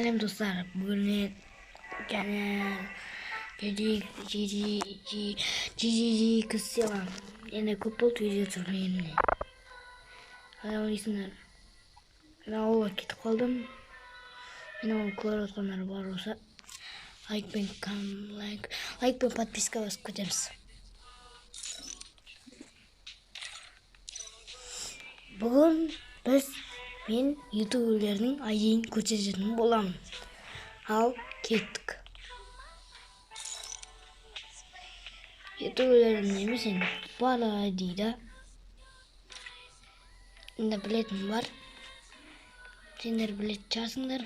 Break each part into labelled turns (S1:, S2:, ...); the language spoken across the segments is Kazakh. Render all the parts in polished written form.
S1: Сәлем достар, бүгін қыз сыйлам. Енді көп болды видео түсіргенімде. Ойлайсыңдар, мен ауылға кетіп қалдым. Мен оны көріп отқандар бар болса, лайк пен подписка басып кетеміз. Бүгін мен ютуберлердің айдейін көрсететін боламын. Ал кеттік. Ютуберлердің немесен бар айдейді. Енді білетін бар. Сендер білет жазыңдар.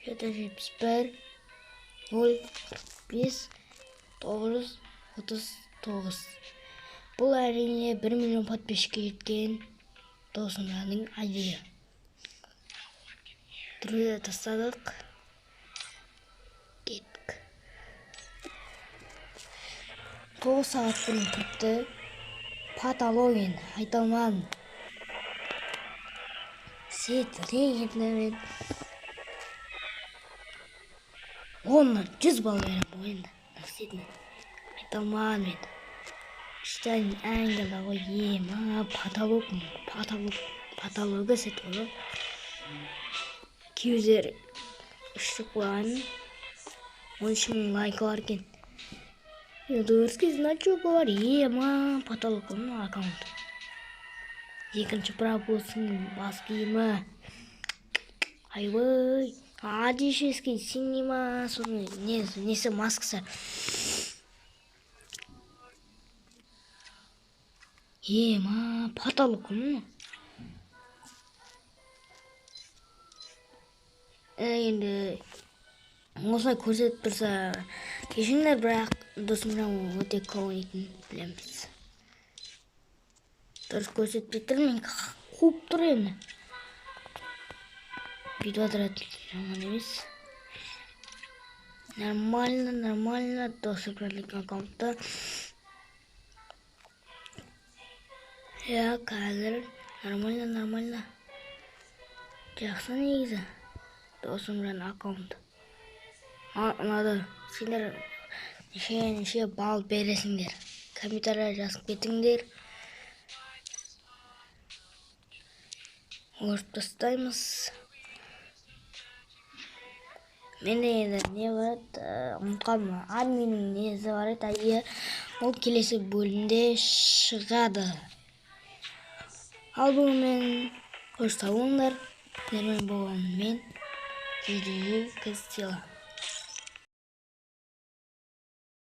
S1: 771 045 939. Бұл әрине 1 миллион подписчикке жеткен досымдардың айдейі. Түрді тастадық. Кеттік. 9 сағат бұрын тұрыпты. Патологин айталман. Сетірегенмен. Онына 100 бал берем ойында. Айталман мен. Штайн әңгілі ғой ема. Патологы сет олы. Кеузер үштік қойған. 13.000 лайк бар кен. Ютуберский значок бар ема. Патологының аккаунт. Екінші пропустың бас киімі. Айбай. Одешеский синема. Соның несі маскасы. Ема. Патологының. Енді осылай көрсетіп тұрса кешіңдер, бірақ досымнан өте көңілетін білеміз. Дұрыс көрсетіп тұр, мен қуып тұр енді. Видео тұрады жаман емес. Нормально досымдардың аккаунтта. Қазір нормально. Жақсы негізі. Досымдан аккаунт. Ұнады. Сендер неше бал бересіңдер. Комментария жазып кетіңдер. Орып тастаймыз. Менде енді не бар еді, ұмытқанмын. Админнің несі бар еді, ол келесі бөлімде шығады. Ал бүгін қош сау болыңдар. Сіздермен болған мен қыз сыйлам.